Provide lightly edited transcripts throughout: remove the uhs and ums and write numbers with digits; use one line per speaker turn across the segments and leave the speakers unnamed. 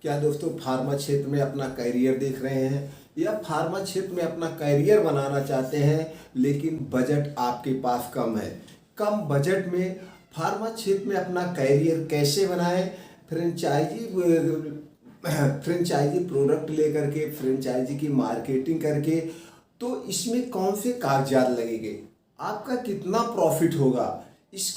क्या दोस्तों फार्मा क्षेत्र में अपना करियर देख रहे हैं या फार्मा क्षेत्र में अपना करियर बनाना चाहते हैं लेकिन बजट आपके पास कम है। कम बजट में फार्मा क्षेत्र में अपना करियर कैसे बनाएं, फ्रेंचाइजी प्रोडक्ट लेकर के फ्रेंचाइजी की मार्केटिंग करके, तो इसमें कौन से कागजात लगेंगे, आपका कितना प्रॉफिट होगा, इस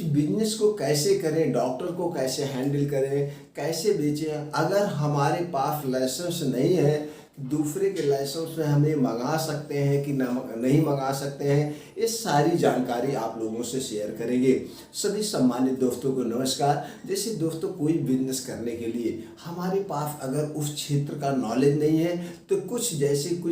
बिजनेस को कैसे करें, डॉक्टर को कैसे हैंडल करें, कैसे बेचें। अगर हमारे पास लाइसेंस नहीं है, दूसरे के लाइसेंस में हमें मंगा सकते हैं कि नहीं मंगा सकते हैं, ये सारी जानकारी आप लोगों से शेयर करेंगे। सभी सम्मानित दोस्तों को नमस्कार। जैसे दोस्तों कोई बिजनेस करने के लिए हमारे पास अगर उस क्षेत्र का नॉलेज नहीं है, तो कुछ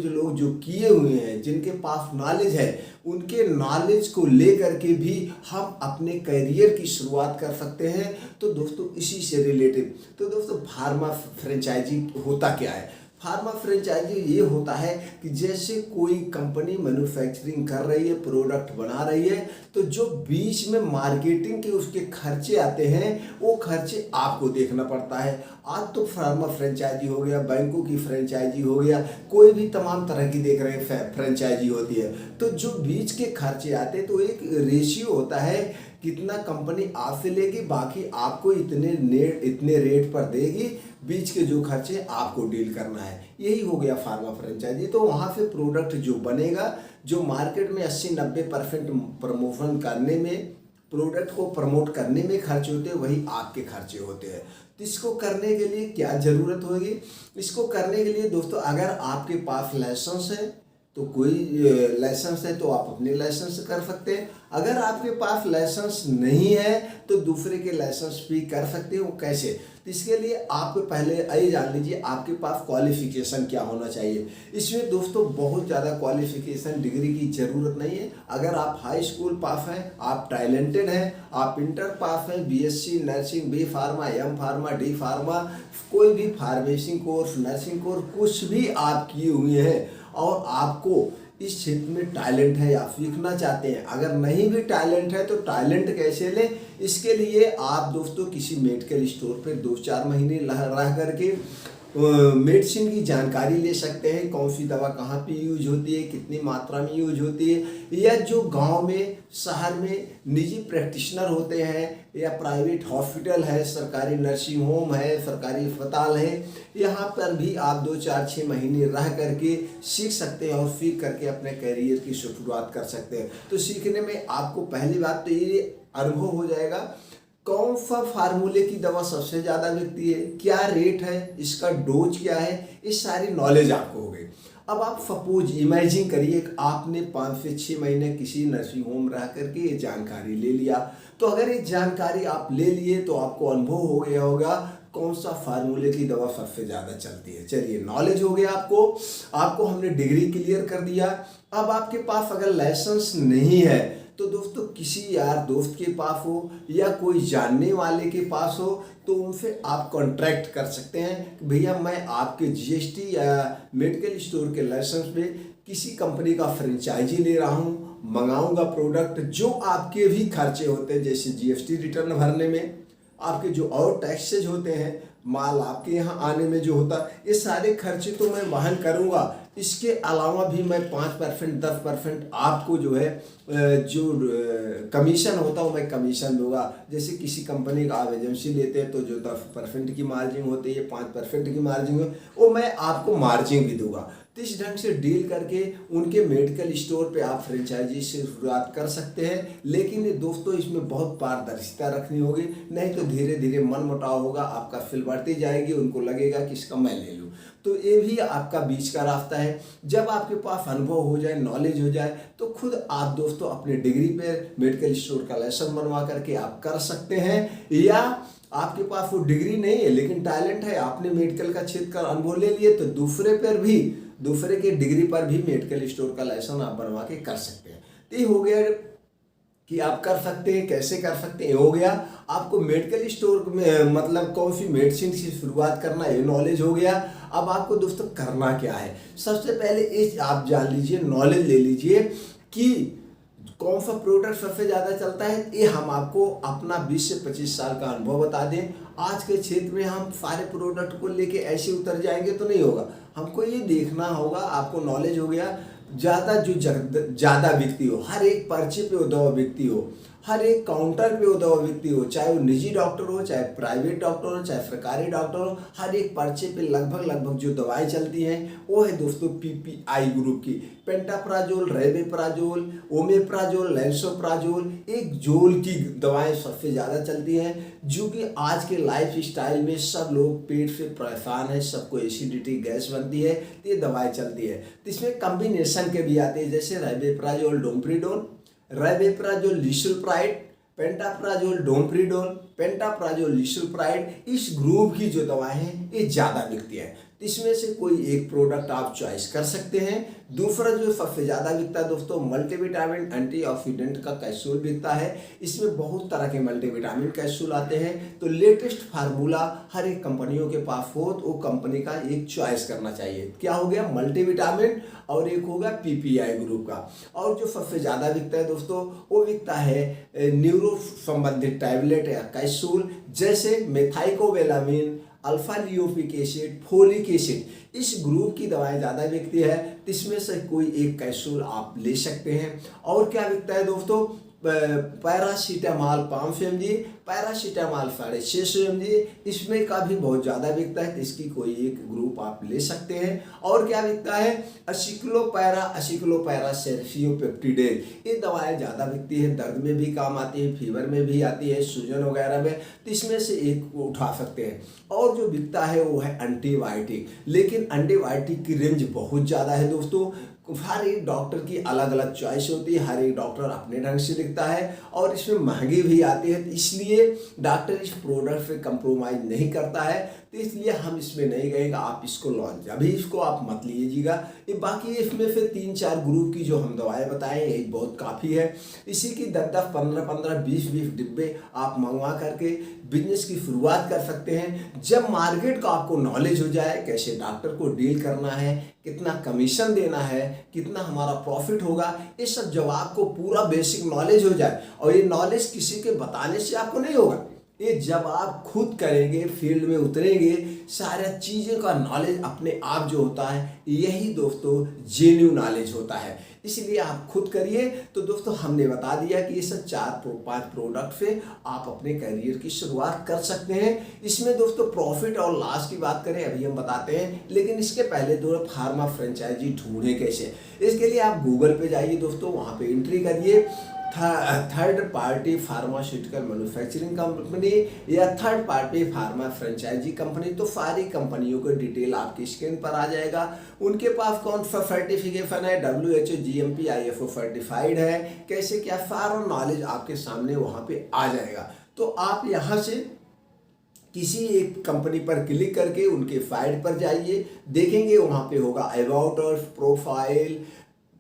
लोग जो किए हुए हैं, जिनके पास नॉलेज है, उनके नॉलेज को लेकर के भी हम अपने करियर की शुरुआत कर सकते हैं। तो दोस्तों इसी से रिलेटेड, तो दोस्तों फार्मा फ्रेंचाइजी होता क्या है। फार्मा फ्रेंचाइजी ये होता है कि जैसे कोई कंपनी मैन्युफैक्चरिंग कर रही है, प्रोडक्ट बना रही है, तो जो बीच में मार्केटिंग के उसके खर्चे आते हैं, वो खर्चे आपको देखना पड़ता है। आज तो फार्मा फ्रेंचाइजी हो गया, बैंकों की फ्रेंचाइजी हो गया, कोई भी तमाम तरह की देख रहे फ्रेंचाइजी होती है। तो जो बीच के खर्चे आते हैं, तो एक रेशियो होता है, कितना कंपनी आपसे लेगी, बाकी आपको इतने रेट पर देगी, बीच के जो खर्चे आपको डील करना है। यही हो गया फार्मा फ्रेंचाइजी। तो वहाँ से प्रोडक्ट जो बनेगा, जो मार्केट में 80-90% प्रमोशन करने में, प्रोडक्ट को प्रमोट करने में खर्च होते हैं, वही आपके खर्चे होते हैं। तो इसको करने के लिए क्या ज़रूरत होगी, इसको करने के लिए दोस्तों अगर आपके पास लाइसेंस है, तो कोई लाइसेंस है तो आप अपने लाइसेंस से कर सकते हैं। अगर आपके पास लाइसेंस नहीं है तो दूसरे के लाइसेंस भी कर सकते हैं। वो कैसे, तो इसके लिए आप पहले ये जान लीजिए आपके पास क्वालिफिकेशन क्या होना चाहिए। इसमें दोस्तों बहुत ज़्यादा क्वालिफिकेशन डिग्री की ज़रूरत नहीं है। अगर आप हाई स्कूल पास हैं, आप टैलेंटेड हैं, आप इंटर पास हैं, BSc nursing, B pharma, M pharma, D pharma, कोई भी फार्मेसी कोर्स, नर्सिंग कोर्स, कुछ भी आप किए हुए हैं और आपको इस क्षेत्र में टैलेंट है, आप सीखना चाहते हैं, अगर नहीं भी टैलेंट है तो टैलेंट कैसे लें, इसके लिए आप दोस्तों किसी मेडिकल स्टोर पे 2-4 महीने रह करके मेडिसिन की जानकारी ले सकते हैं। कौन सी दवा कहाँ पे यूज होती है, कितनी मात्रा में यूज होती है, या जो गांव में, शहर में निजी प्रैक्टिशनर होते हैं, या प्राइवेट हॉस्पिटल है, सरकारी नर्सिंग होम है, सरकारी अस्पताल है, यहाँ पर भी आप 2-4-6 महीने रह करके सीख सकते हैं और सीख करके अपने करियर की शुरुआत कर सकते हैं। तो सीखने में आपको पहली बात तो ये अनुभव हो जाएगा, कौन सा फार्मूले की दवा सबसे ज़्यादा बिकती है, क्या रेट है, इसका डोज क्या है, ये सारी नॉलेज आपको हो गई। अब आप सपोज इमेजिन करिए कि आपने 5 से 6 महीने किसी नर्सिंग होम रह करके ये जानकारी ले लिया। तो अगर ये जानकारी आप ले लिए तो आपको अनुभव हो गया होगा कौन सा फार्मूले की दवा सबसे ज़्यादा चलती है। चलिए, नॉलेज हो गया आपको हमने डिग्री क्लियर कर दिया। अब आपके पास अगर लाइसेंस नहीं है तो दोस्तों किसी यार दोस्त के पास हो या कोई जानने वाले के पास हो, तो उनसे आप कॉन्ट्रैक्ट कर सकते हैं कि भैया मैं आपके जीएसटी या मेडिकल स्टोर के लाइसेंस में किसी कंपनी का फ्रेंचाइजी ले रहा हूँ, मंगाऊंगा प्रोडक्ट, जो आपके भी खर्चे होते हैं, जैसे जीएसटी रिटर्न भरने में, आपके जो और टैक्सेज होते हैं, माल आपके यहाँ आने में जो होता है, ये सारे खर्चे तो मैं वहन करूँगा। इसके अलावा भी मैं 5%, 10% आपको जो है जो कमीशन होता है वो मैं कमीशन दूंगा। जैसे किसी कंपनी का आप एजेंसी लेते हैं तो जो 10% की मार्जिन होती है, 5% की मार्जिन है, वो मैं आपको मार्जिन भी दूंगा। तो इस ढंग से डील करके उनके मेडिकल स्टोर पे आप फ्रेंचाइजी से शुरुआत कर सकते हैं। लेकिन दोस्तों इसमें बहुत पारदर्शिता रखनी होगी, नहीं तो धीरे धीरे मनमुटाव होगा, आपका फिल बढ़ती जाएगी, उनको लगेगा कि इसका मैं ले लूँ। तो ये भी आपका बीच का रास्ता है। जब आपके पास अनुभव हो जाए, नॉलेज हो जाए, तो खुद आप दोस्तों अपने डिग्री पे मेडिकल स्टोर का लाइसेंस बनवा करके आप कर सकते हैं। या आपके पास वो डिग्री नहीं है लेकिन टैलेंट है, आपने मेडिकल का क्षेत्र का अनुभव ले लिए, तो दूसरे के डिग्री पर भी मेडिकल स्टोर का लाइसेंस आप बनवा के कर सकते हैं। तो ये हो गया कि आप कर सकते हैं, कैसे कर सकते हैं, हो गया। आपको मेडिकल स्टोर में मतलब कौन सी मेडिसिन की शुरुआत करना है, ये नॉलेज हो गया। अब आपको दोस्तों करना क्या है, सबसे पहले इस आप जान लीजिए, नॉलेज ले लीजिए कि कौन सा प्रोडक्ट सबसे ज़्यादा चलता है। ये हम आपको अपना 20 से 25 साल का अनुभव बता दें। आज के क्षेत्र में हम सारे प्रोडक्ट को लेके ऐसे उतर जाएंगे तो नहीं होगा। हमको ये देखना होगा, आपको नॉलेज हो गया, ज़्यादा बिकती हो, हर एक पर्चे पे वो दवा बिकती हो, हर एक काउंटर पे वो दवा बिकती हो, चाहे वो निजी डॉक्टर हो, चाहे प्राइवेट डॉक्टर हो, चाहे सरकारी डॉक्टर हो, हर एक पर्चे पे लगभग जो दवाएं चलती हैं वो है दोस्तों पीपीआई ग्रुप की। पेंटाप्राजोल, रेबेप्राजोल, ओमेप्राजोल, लैंसोप्राजोल, एक जोल की दवाएं सबसे ज़्यादा चलती हैं, जो कि आज के लाइफ स्टाइल में सब लोग पेट से परेशान है, सबको एसिडिटी गैस बनती है, तो ये दवाएं चलती है। तो इसमें कम्बिनेशन के भी आते हैं, जैसे रेबेप्राजोल डोम्प्रिडोन, रेबेप्राजोल लिसुल्प्राइड, पेंटाप्राजोल डोम्प्रिडोन, पेंटाप्राजोल लिसुल्प्राइड, इस ग्रुप की जो दवाएं हैं ये ज़्यादा बिकती है। तो इसमें से कोई एक प्रोडक्ट आप चॉइस कर सकते हैं। दूसरा जो सबसे ज़्यादा बिकता है दोस्तों, मल्टीविटामिन एंटीऑक्सीडेंट का कैप्सूल बिकता है। इसमें बहुत तरह के मल्टीविटामिन कैप्सूल आते हैं, तो लेटेस्ट फार्मूला हर एक कंपनियों के पास हो तो वो कंपनी का एक चॉइस करना चाहिए। क्या हो गया, मल्टीविटामिन, और एक होगा पीपीआई ग्रुप का। और जो सबसे ज़्यादा बिकता है दोस्तों वो बिकता है न्यूरो संबंधित टैबलेट या कैप्सूल, जैसे मेथाइकोबेलामिन, अल्फा लियोपिक एसिड, फोलिक एसिड, इस ग्रुप की दवाएं ज़्यादा बिकती है। इसमें से कोई एक कैप्सूल आप ले सकते हैं। और क्या बिकता है दोस्तों, पैरासीटामॉल 500 mg, पैरासीटामॉल 650 mg, इसमें का भी बहुत ज़्यादा बिकता है, तो इसकी कोई एक ग्रुप आप ले सकते हैं। और क्या बिकता है, असिक्लोपैरा सेरफियोपेप्टिडेल, ये दवाएं ज़्यादा बिकती है, दर्द में भी काम आती है, फीवर में भी आती है, सूजन वगैरह में, तो इसमें से एक उठा सकते हैं। और जो बिकता है वो है एंटीबायोटिक, लेकिन एंटीबायोटिक की रेंज बहुत ज़्यादा है दोस्तों। हर एक डॉक्टर की अलग अलग चॉइस होती है, हर एक डॉक्टर अपने ढंग से लिखता है, और इसमें महंगी भी आती है, इसलिए डॉक्टर इस प्रोडक्ट पे कंप्रोमाइज़ नहीं करता है, तो इसलिए हम इसमें नहीं कहेंगे आप इसको लॉन्च, अभी इसको आप मत लीजिएगा। ये बाकी इसमें फिर 3-4 ग्रुप की जो हम दवाएं बताएं यही बहुत काफ़ी है। इसी की 10-10, 15-15, 20-20 डिब्बे आप मंगवा करके बिजनेस की शुरुआत कर सकते हैं। जब मार्केट का आपको नॉलेज हो जाए, कैसे डॉक्टर को डील करना है, कितना कमीशन देना है, कितना हमारा प्रॉफिट होगा, ये सब जब आपको पूरा बेसिक नॉलेज हो जाए, और ये नॉलेज किसी के बताने से आपको नहीं होगा, ये जब आप खुद करेंगे, फील्ड में उतरेंगे, सारा चीज़ों का नॉलेज अपने आप जो होता है, यही दोस्तों जेन्युइन नॉलेज होता है। इसलिए आप खुद करिए। तो दोस्तों हमने बता दिया कि ये सब 4-5 प्रोडक्ट से आप अपने करियर की शुरुआत कर सकते हैं। इसमें दोस्तों प्रॉफिट और लॉस की बात करें अभी हम बताते हैं, लेकिन इसके पहले तो फार्मा फ्रेंचाइजी ढूंढे कैसे, इसके लिए आप गूगल पे जाइए दोस्तों, वहाँ पे एंट्री करिए third party pharmaceutical manufacturing company या third party pharma franchise company, तो सारी कंपनियों का डिटेल आपकी स्क्रीन पर आ जाएगा। उनके पास कौन सा सर्टिफिकेशन है, WHO GMP IFO सर्टिफाइड है, कैसे क्या, सारा नॉलेज आपके सामने वहाँ पे आ जाएगा। तो आप यहाँ से किसी एक कंपनी पर क्लिक करके उनके साइट पर जाइए, देखेंगे वहाँ पे होगा about us, profile,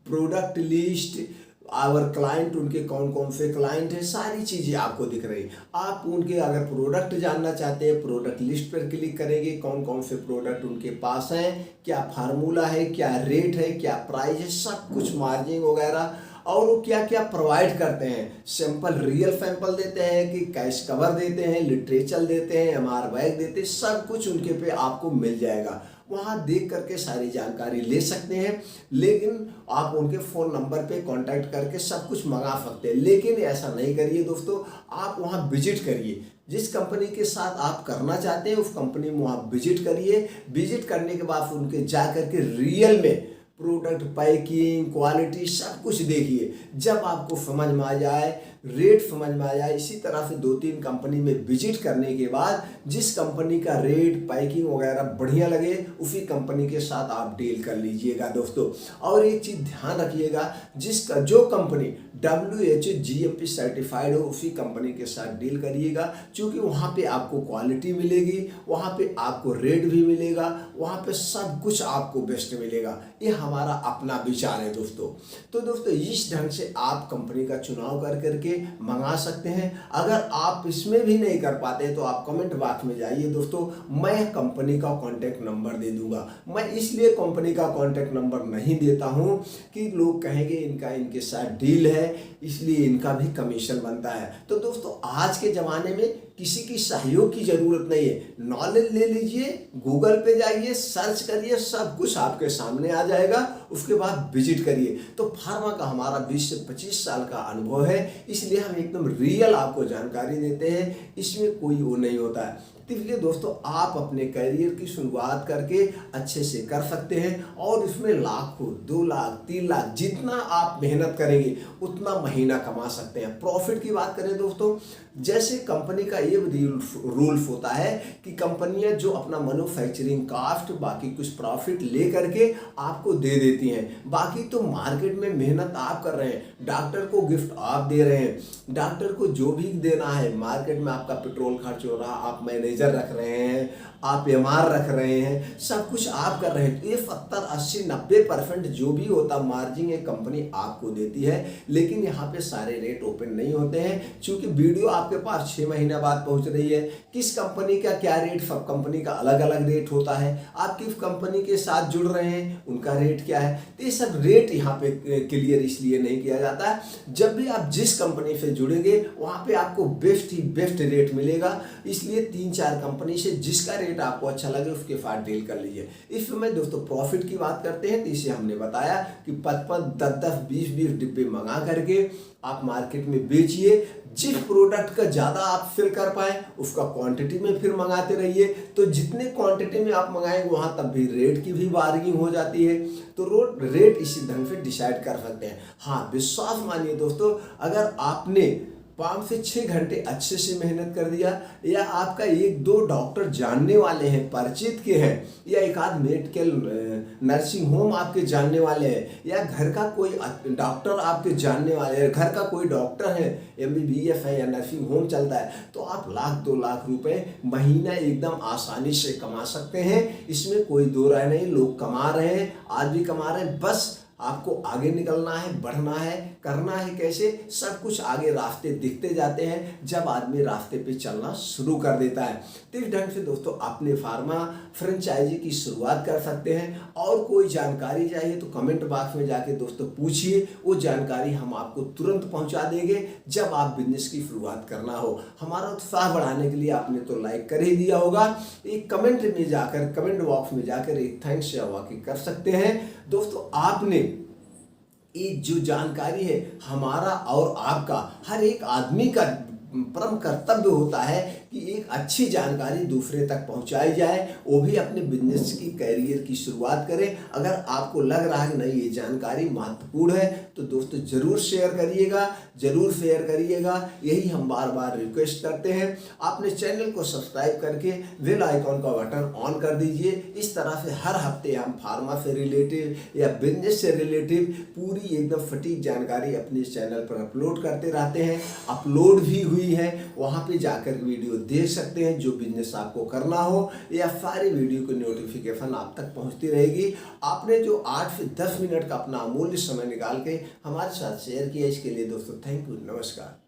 product list, our client, उनके कौन कौन से क्लाइंट हैं, सारी चीज़ें आपको दिख रही। आप उनके अगर प्रोडक्ट जानना चाहते हैं, प्रोडक्ट लिस्ट पर क्लिक करेंगे, कौन कौन से प्रोडक्ट उनके पास हैं, क्या फार्मूला है, क्या रेट है, क्या प्राइस है, सब कुछ मार्जिन वगैरह, और वो क्या क्या प्रोवाइड करते हैं, सैंपल, रियल सैंपल देते हैं कि कैश कवर देते हैं, लिटरेचर देते हैं, MR बैग देते हैं, सब कुछ उनके पे आपको मिल जाएगा। वहाँ देख करके सारी जानकारी ले सकते हैं, लेकिन आप उनके फ़ोन नंबर पे कांटेक्ट करके सब कुछ मंगा सकते हैं। लेकिन ऐसा नहीं करिए दोस्तों, आप वहाँ विजिट करिए, जिस कंपनी के साथ आप करना चाहते हैं उस कंपनी में वहाँ विजिट करिए। विजिट करने के बाद उनके जा करके रियल में प्रोडक्ट पैकिंग, क्वालिटी सब कुछ देखिए। जब आपको समझ में आ जाए, रेट समझ में आ जाए, इसी तरह से 2-3 कंपनी में विजिट करने के बाद जिस कंपनी का रेट, पैकिंग वगैरह बढ़िया लगे, उसी कंपनी के साथ आप डील कर लीजिएगा दोस्तों। और एक चीज़ ध्यान रखिएगा, जिसका जो कंपनी WHO GMP सर्टिफाइड हो उसी कंपनी के साथ डील करिएगा, क्योंकि वहाँ पे आपको क्वालिटी मिलेगी, वहाँ पे आपको रेट भी मिलेगा, वहाँ पे सब कुछ आपको बेस्ट मिलेगा। ये हमारा अपना विचार है दोस्तों। तो दोस्तों इस ढंग से आप कंपनी का चुनाव कर करके मंगा सकते हैं। अगर आप इसमें भी नहीं कर पाते तो आप कमेंट बॉक्स में जाइए दोस्तों, मैं कंपनी का कॉन्टैक्ट नंबर दे दूंगा। मैं इसलिए कंपनी का कॉन्टैक्ट नंबर नहीं देता हूं कि लोग कहेंगे इनका इनके साथ डील है, इसलिए इनका भी कमीशन बनता है। तो दोस्तों आज के ज़माने में किसी की सहयोग की ज़रूरत नहीं है। नॉलेज ले लीजिए, गूगल पे जाइए, सर्च करिए, सब कुछ आपके सामने आ जाएगा। उसके बाद विजिट करिए। तो फार्मा का हमारा 20 से 25 साल का अनुभव है, इसलिए हम एकदम रियल आपको जानकारी देते हैं, इसमें कोई वो नहीं होता है। तो इसलिए दोस्तों आप अपने करियर की शुरुआत करके अच्छे से कर सकते हैं और इसमें लाखों, 2 लाख, 3 लाख जितना आप मेहनत करेंगे उतना महीना कमा सकते हैं। प्रॉफिट की बात करें दोस्तों, जैसे कंपनी का ये रूल्स होता है कि कंपनियां जो अपना मैन्युफैक्चरिंग कास्ट बाकी कुछ प्रॉफिट ले करके आपको दे देती हैं। बाकी तो मार्केट में मेहनत आप कर रहे हैं, डॉक्टर को गिफ्ट आप दे रहे हैं, डॉक्टर को जो भी देना है, मार्केट में आपका पेट्रोल खर्च हो रहा, आप मैनेजर रख रहे हैं, आप एमआर रख रहे हैं, सब कुछ आप कर रहे हैं। तो ये 70, 80, 90% जो भी होता मार्जिन ये कंपनी आपको देती है। लेकिन यहाँ पे सारे रेट ओपन नहीं होते हैं, क्योंकि वीडियो आपके पास 6 महीने बाद पहुंच रही है। किस कंपनी का क्या रेट, सब कंपनी का अलग अलग रेट होता है। आप किस कंपनी के साथ जुड़ रहे हैं, उनका रेट क्या है, तो ये सब रेट यहाँ पे क्लियर इसलिए नहीं किया जाता है। जब भी आप जिस कंपनी से जुड़ेंगे वहाँ पे आपको बेस्ट ही बेस्ट रेट मिलेगा। इसलिए 3-4 कंपनी से जिसका रेट आपको अच्छा लगे उसके साथ डील कर लीजिए। इस समय दोस्तों प्रॉफिट की बात करते हैं, तो इसे हमने बताया कि 55, 10-10, 20-20 डिब्बे मंगा करके आप मार्केट में बेचिए। जिस प्रोडक्ट का ज़्यादा आप सेल कर पाए उसका क्वांटिटी में फिर मंगाते रहिए। तो जितने क्वांटिटी में आप मंगाएंगे वहाँ तब भी रेट की भी बार्गेनिंग हो जाती है। तो रेट इसी ढंग से डिसाइड कर सकते हैं। हाँ, विश्वास मानिए दोस्तों, अगर आपने 5 से 6 घंटे अच्छे से मेहनत कर दिया, या आपका 1-2 डॉक्टर जानने वाले हैं, परिचित के हैं, या एक आध मेडिकल नर्सिंग होम आपके जानने वाले हैं, या घर का कोई डॉक्टर आपके जानने वाले हैं, घर का कोई डॉक्टर है, एमबीबीएस है या नर्सिंग होम चलता है, तो आप 1-2 लाख रुपए महीना एकदम आसानी से कमा सकते हैं। इसमें कोई दो राय नहीं, लोग कमा रहे हैं, आज भी कमा रहे हैं। बस आपको आगे निकलना है, बढ़ना है, करना है कैसे, सब कुछ आगे रास्ते दिखते जाते हैं जब आदमी रास्ते पे चलना शुरू कर देता है। तो इस ढंग से दोस्तों अपने फार्मा फ्रेंचाइजी की शुरुआत कर सकते हैं। और कोई जानकारी चाहिए तो कमेंट बॉक्स में जाके दोस्तों पूछिए, वो जानकारी हम आपको तुरंत पहुंचा देंगे जब आप बिजनेस की शुरुआत करना हो। हमारा उत्साह बढ़ाने के लिए आपने तो लाइक कर ही दिया होगा, एक कमेंट में जाकर, कमेंट बॉक्स में जाकर एक थैंक्स या वाकई कर सकते हैं। दोस्तों आपने ये जो जानकारी है, हमारा और आपका, हर एक आदमी का परम कर्तव्य होता है कि एक अच्छी जानकारी दूसरे तक पहुंचाई जाए, वो भी अपने बिजनेस की कैरियर की शुरुआत करें। अगर आपको लग रहा है कि नहीं ये जानकारी महत्वपूर्ण है तो दोस्तों ज़रूर शेयर करिएगा, ज़रूर शेयर करिएगा, यही हम बार बार रिक्वेस्ट करते हैं। आपने चैनल को सब्सक्राइब करके बेल आइकॉन का बटन ऑन कर दीजिए। इस तरह से हर हफ्ते हम फार्मा से रिलेटिव या बिजनेस से रिलेटिव पूरी एकदम सटीक जानकारी अपने चैनल पर अपलोड करते रहते हैं। अपलोड भी हुई है, वहाँ पे जाकर वीडियो देख सकते हैं। जो बिजनेस आपको करना हो या सारी वीडियो की नोटिफिकेशन आप तक पहुँचती रहेगी। आपने जो 8 से 10 मिनट का अपना अमूल्य समय निकाल के हमारे साथ शेयर किया, इसके लिए दोस्तों थैंक यू, नमस्कार।